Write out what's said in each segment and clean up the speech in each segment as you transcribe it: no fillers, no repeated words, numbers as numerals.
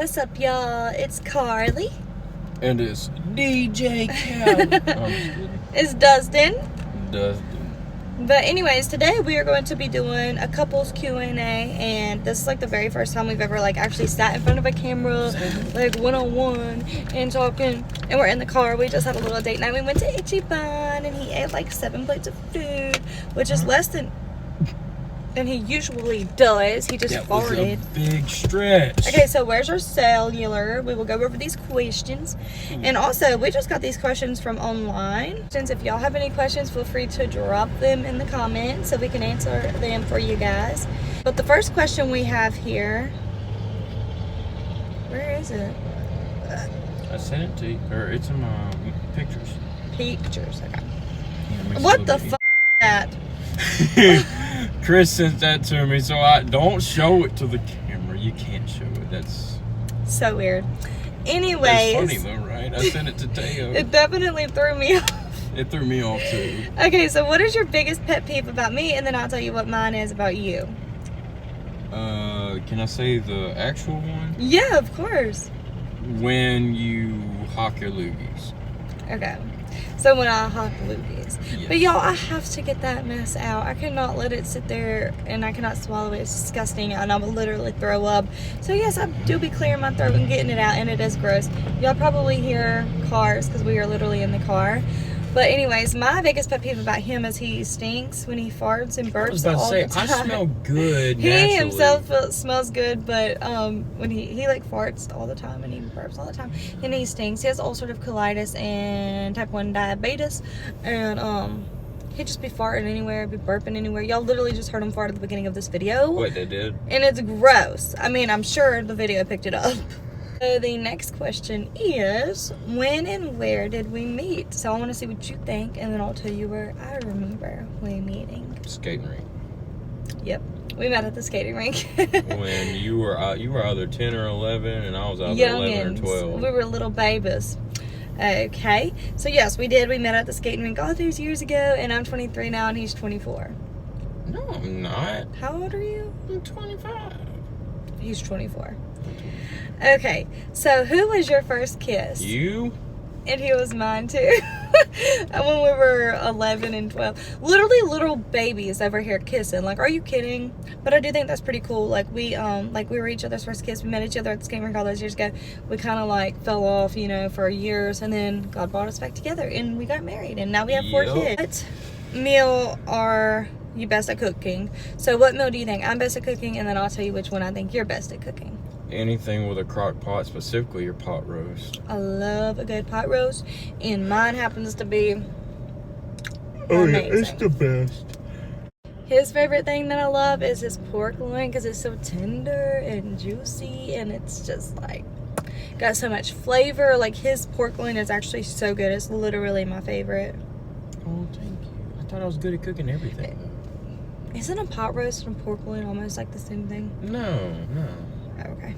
What's up, y'all? It's Carly. And it's DJ Cal. It's Dustin. Dustin. But anyways, today we are going to be doing a couples Q&A, and this is like the very first time we've ever like actually sat in front of a camera, like one-on-one and talking. And we're in the car. We just had a little date night. We went to Ichiban and he ate like 7 plates of food, which is less than he usually does. He just farted. Was a big stretch. Okay, so where's your cellular? We will go over these questions. And also, we just got these questions from online. Since if y'all have any questions, feel free to drop them in the comments so we can answer them for you guys. But the first question we have here, where is it? I sent it to you, or it's in my pictures. Pictures, okay. Yeah, What the fuck is that? Chris sent that to me, so I don't show it to the camera. You can't show it. That's so weird. Anyways. It's funny though, right? I sent it to Teo. It definitely threw me off. It threw me off too. Okay, so what is your biggest pet peeve about me? And then I'll tell you what mine is about you. Can I say the actual one? Yeah, of course. When you hawk your loogies. Okay. So when I hawk loogies. Yes. But y'all, I have to get that mess out. I cannot let it sit there and I cannot swallow it. It's disgusting and I will literally throw up. So yes, I do be clearing my throat and getting it out, and it is gross. Y'all probably hear cars because we are literally in the car. But anyways, my biggest pet peeve about him is he stinks when he farts and burps. I was about to say, I smell good naturally. He himself smells good, but when he like farts all the time and he burps all the time, and he stinks. He has ulcerative colitis and type 1 diabetes, and he'd just be farting anywhere, be burping anywhere. Y'all literally just heard him fart at the beginning of this video. What they did? And it's gross. I mean, I'm sure the video picked it up. So the next question is, when and where did we meet? So I want to see what you think, and then I'll tell you where I remember we meeting. Skating rink. Yep, we met at the skating rink. When you were either 10 or 11, and I was either 11 or 12. We were little babies. Okay, so yes, we did. We met at the skating rink all those years ago, and I'm 23 now, and he's 24. No, I'm not. How old are you? I'm 25. He's 24. Okay, so who was your first kiss? You? And he was mine too. When we were 11 and 12. Literally little babies over here kissing. Like, are you kidding? But I do think that's pretty cool. Like, we were each other's first kiss. We met each other at the skating rink all those years ago. We kind of like fell off, for years, and then God brought us back together and we got married, and now we have 4 kids. What meal are you best at cooking? So what meal do you think I'm best at cooking? And then I'll tell you which one I think you're best at cooking. Anything with a crock pot, specifically your pot roast. I love a good pot roast, and mine happens to be amazing. It's the best. His favorite thing that I love is his pork loin, because it's so tender and juicy, and it's just like got so much flavor. Like, his pork loin is actually so good. It's literally my favorite. Oh, thank you. I thought I was good at cooking everything. Isn't a pot roast and pork loin almost like the same thing? No. Okay.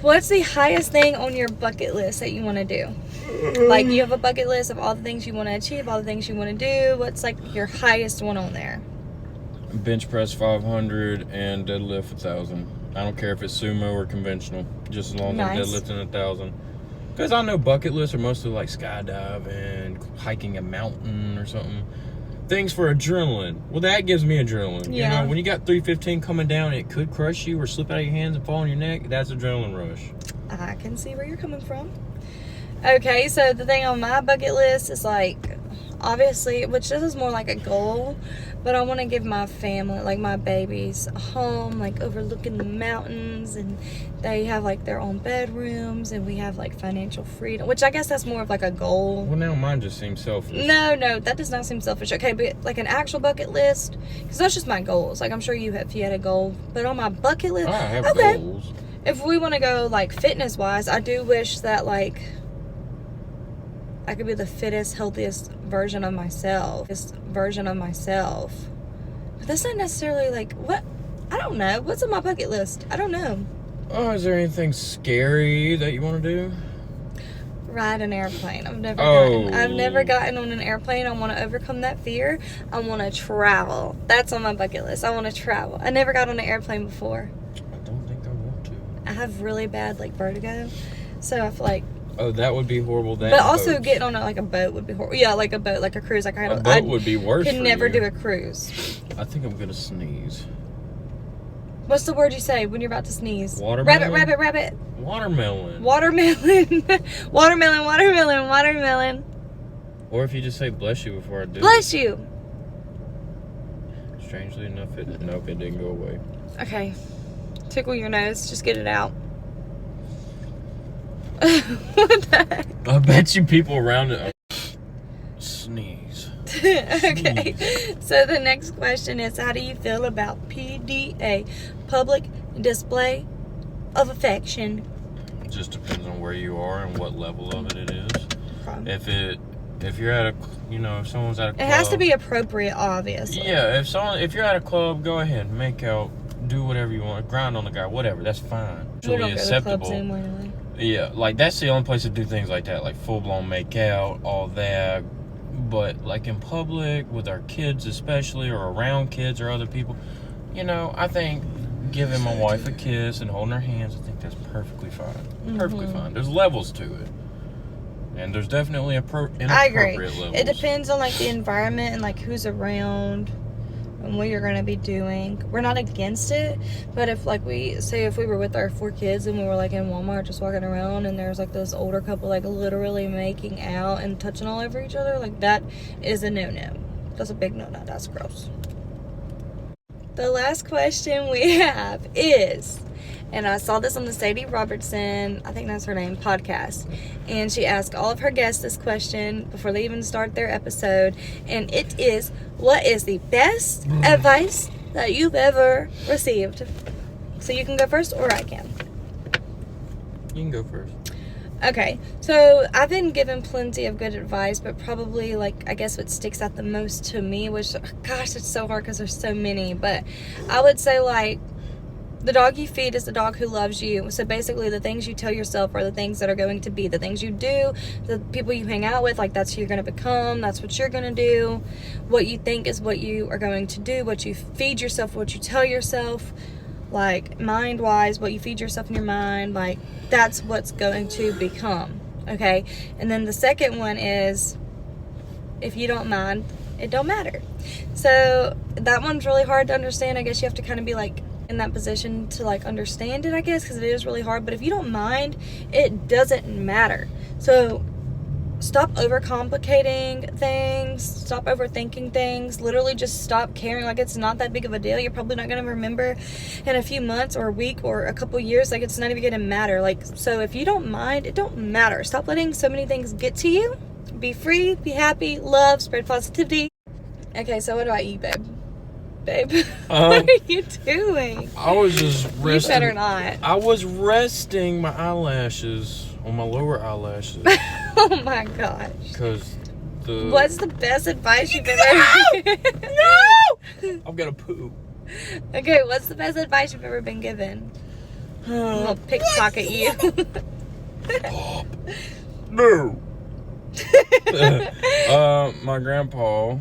What's the highest thing on your bucket list that you want to do? Like, you have a bucket list of all the things you want to achieve, all the things you want to do. What's like your highest one on there? Bench press 500 and deadlift 1,000. I don't care if it's sumo or conventional, just as long as I'm deadlifting 1,000. Because I know bucket lists are mostly like skydiving, hiking a mountain or something. Things for adrenaline. Well, that gives me adrenaline. Yeah. When you got 315 coming down, it could crush you or slip out of your hands and fall on your neck. That's adrenaline rush. I can see where you're coming from. Okay, so the thing on my bucket list is like, obviously, which this is more like a goal, but I want to give my family, like my babies, a home like overlooking the mountains, and they have like their own bedrooms, and we have like financial freedom, which I guess that's more of like a goal. Well, now mine just seems selfish. No, that does not seem selfish. Okay, but like an actual bucket list, because that's just my goals. Like, I'm sure you have, if you had a goal, but on my bucket list, I have goals. If we want to go like fitness wise, I do wish that like I could be the fittest, healthiest version of myself. But that's not necessarily like, what? I don't know. What's on my bucket list? I don't know. Oh, is there anything scary that you want to do? Ride an airplane. I've never gotten on an airplane. I want to overcome that fear. I want to travel. That's on my bucket list. I want to travel. I never got on an airplane before. I don't think I want to. have really bad like vertigo, so I feel like. Oh, that would be horrible. But also getting on like a boat would be horrible. Yeah, like a boat, like a cruise. Like a boat would be worse. Could never do a cruise. I think I'm gonna sneeze. What's the word you say when you're about to sneeze? Watermelon. Rabbit. Watermelon. Watermelon. Watermelon. Or if you just say bless you before I do. Bless you. Strangely enough, it didn't go away. Okay. Tickle your nose. Just get it out. What the heck? I bet you people around it sneeze. Okay. So the next question is, how do you feel about PDA, public display of affection? It just depends on where you are and what level of it is. Okay. If you're at a, if someone's at a club, it has to be appropriate, obviously. Yeah, if you're at a club, go ahead, make out, do whatever you want, grind on the guy, whatever, that's fine. We don't acceptable. go to clubs anymore, anyway. Yeah, like that's the only place to do things like that, like full blown make out, all that. But like in public with our kids, especially, or around kids or other people, I think giving my wife a kiss and holding her hands, I think that's perfectly fine. Mm-hmm. Perfectly fine. There's levels to it. And there's definitely inappropriate I agree. levels. It depends on like the environment and like who's around and what you're going to be doing. We're not against it, but if like if we were with our 4 kids and we were like in Walmart just walking around and there's like this older couple like literally making out and touching all over each other, like that is a no-no. That's a big no-no. That's gross. The last question we have is, and I saw this on the Sadie Robertson, I think that's her name, podcast. And she asked all of her guests this question before they even start their episode. And it is, what is the best advice that you've ever received? So you can go first or I can. You can go first. Okay, so I've been given plenty of good advice, but probably like, I guess what sticks out the most to me, which, gosh, it's so hard because there's so many. But I would say like, the dog you feed is the dog who loves you. So basically the things you tell yourself are the things that are going to be. The things you do, the people you hang out with, like that's who you're going to become. That's what you're going to do. What you think is what you are going to do. What you feed yourself, what you tell yourself. Like mind-wise, what you feed yourself in your mind. Like that's what's going to become. Okay? And then the second one is, if you don't mind, it don't matter. So that one's really hard to understand. I guess you have to kind of be like, in that position to like understand it, I guess, because it is really hard. But if you don't mind, it doesn't matter. So stop overcomplicating things, stop overthinking things, literally just stop caring like it's not that big of a deal. You're probably not going to remember in a few months or a week or a couple years. Like it's not even going to matter. Like, so if you don't mind, it don't matter. Stop letting so many things get to you. Be free, be happy, love, spread positivity. Okay, so what about you, babe? What are you doing? I was just resting. You better not. I was resting my eyelashes on my lower eyelashes. Oh my gosh. Because what's the best advice you've ever No! I'm gonna poop. Okay, what's the best advice you've ever been given? I'm gonna pickpocket you. Pop. No. My grandpa,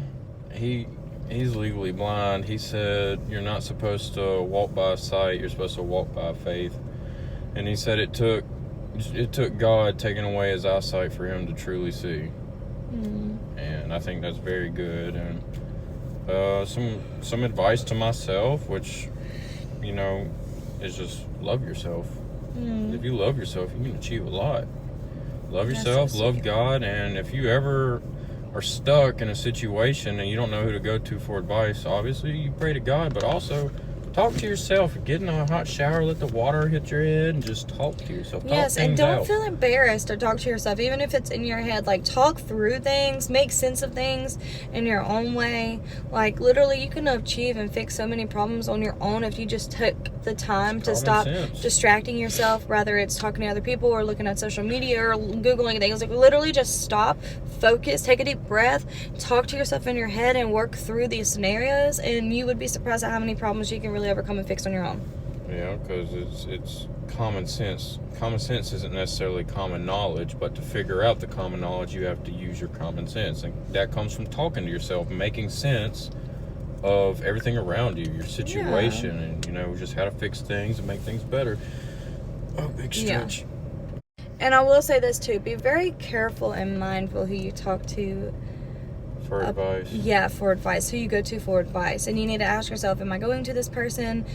he's legally blind. He said you're not supposed to walk by sight, you're supposed to walk by faith. And he said it took God taking away his eyesight for him to truly see. And I think that's very good. And some advice to myself, which is just love yourself. If you love yourself, you can achieve a lot. Love yourself, love God, and if you ever are stuck in a situation and you don't know who to go to for advice, obviously you pray to God, but also talk to yourself. Get in a hot shower, let the water hit your head, and just talk to yourself. Yes, and don't feel embarrassed to talk to yourself, even if it's in your head. Like, talk through things, make sense of things in your own way. Like, literally, you can achieve and fix so many problems on your own if you just took the time to stop distracting yourself, whether it's talking to other people or looking at social media or Googling things. Like, literally just stop, focus, take a deep breath, talk to yourself in your head, and work through these scenarios, and you would be surprised at how many problems you can really overcome and fix on your own. Yeah, because it's common sense. Common sense isn't necessarily common knowledge, but to figure out the common knowledge, you have to use your common sense, and that comes from talking to yourself, making sense of everything around you, your situation, and just how to fix things and make things better. Oh, big stretch. And I will say this too, be very careful and mindful who you talk to. For advice. Yeah, for advice. Who you go to for advice. And you need to ask yourself, am I going to this person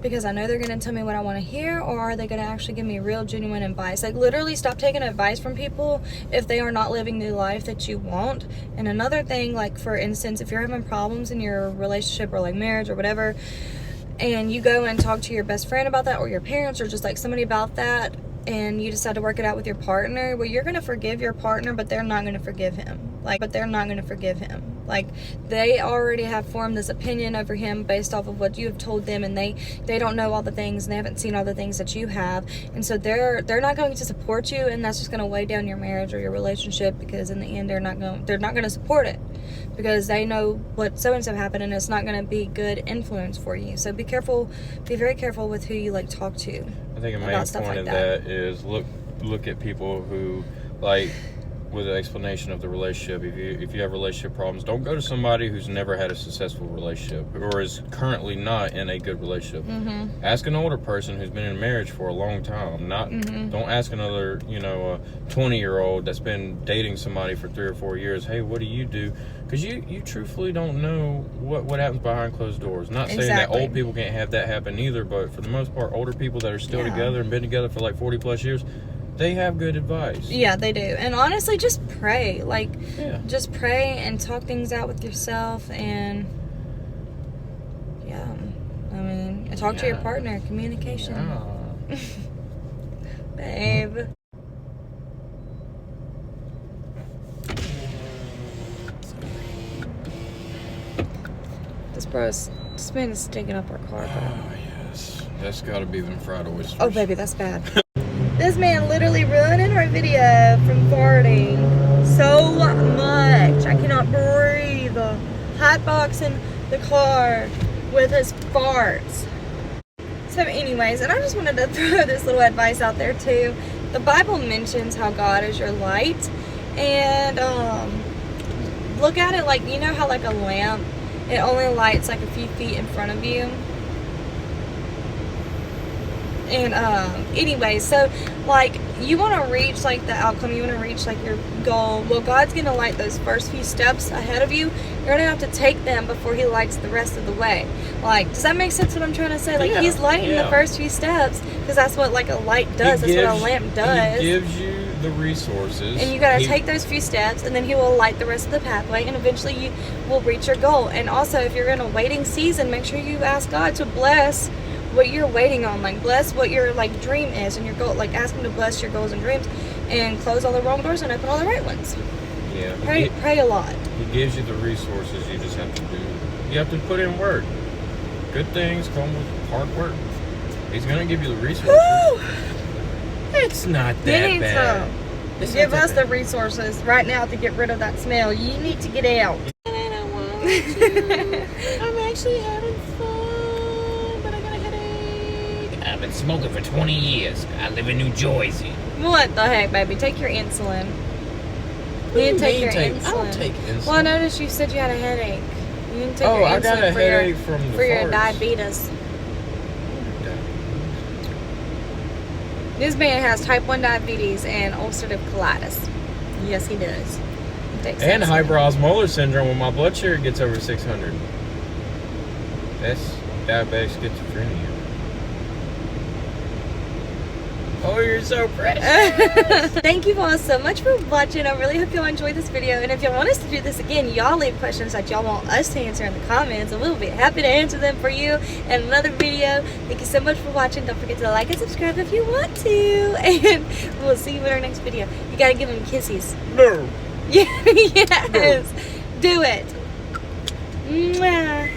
because I know they're going to tell me what I want to hear, or are they going to actually give me real, genuine advice? Like, literally stop taking advice from people if they are not living the life that you want. And another thing, like, for instance, if you're having problems in your relationship or, like, marriage or whatever, and you go and talk to your best friend about that, or your parents, or just, like, somebody about that, and you decide to work it out with your partner, well, you're going to forgive your partner, but they're not going to forgive him. Like, they already have formed this opinion over him based off of what you have told them, and they don't know all the things, and they haven't seen all the things that you have, and so they're not going to support you, and that's just going to weigh down your marriage or your relationship, because in the end, they're not going to support it, because they know what so-and-so happened, and it's not going to be good influence for you. So be very careful with who you, like, talk to. I think a main point of that is look at people who, like, with an explanation of the relationship. If you have relationship problems, don't go to somebody who's never had a successful relationship or is currently not in a good relationship. Mm-hmm. Ask an older person who's been in marriage for a long time. Don't ask another 20-year-old that's been dating somebody for 3 or 4 years, hey, what do you do? Because you truthfully don't know what happens behind closed doors. Not saying that old people can't have that happen either, but for the most part, older people that are still together and been together for like 40 plus years, they have good advice. Yeah, they do. And honestly, just pray. Just pray and talk things out with yourself, and talk to your partner. Communication. Yeah. Babe. This man is stinking up our car. Oh, yes. That's got to be them fried oysters. Oh, baby, that's bad. This man literally ruining our video from farting so much. I cannot breathe. Hotboxing the car with his farts. So anyways, and I just wanted to throw this little advice out there too. The Bible mentions how God is your light. And look at it like, you know how like a lamp, it only lights like a few feet in front of you. And anyway, so like you want to reach like the outcome, you want to reach like your goal. Well, God's gonna light those first few steps ahead of you. You're gonna have to take them before He lights the rest of the way. Like, does that make sense what I'm trying to say? Like, He's lighting the first few steps because that's what like a light does. That's what a lamp does. He gives you the resources, and you gotta take those few steps, and then He will light the rest of the pathway, and eventually you will reach your goal. And also, if you're in a waiting season, make sure you ask God to bless what you're waiting on, like bless what your like dream is and your goal, like ask Him to bless your goals and dreams and close all the wrong doors and open all the right ones. Yeah. Pray a lot. He gives you the resources, you just have to do. You have to put in work. Good things come with hard work. He's gonna give you the resources. Woo! It's not that bad. Give us the resources right now to get rid of that smell. You need to get out. I don't want to. I'm actually having fun, but I got a headache. I've been smoking for 20 years. I live in New Jersey. What the heck, baby? Take your insulin. You need to take your insulin. I don't take insulin. Well, I noticed you said you had a headache. You need to take your insulin I got a headache from the for your farts. diabetes. This man has type 1 diabetes and ulcerative colitis. Yes, he does. He takes and insulin. hyperosmolar syndrome when my blood sugar gets over 600. That's diabetic schizophrenia. Oh, you're so precious. Thank you all so much for watching. I really hope y'all enjoyed this video. And if y'all want us to do this again, y'all leave questions that y'all want us to answer in the comments, and we'll be happy to answer them for you in another video. Thank you so much for watching. Don't forget to like and subscribe if you want to. And we'll see you in our next video. You gotta give them kisses. No. Yes. No. Do it. Mwah.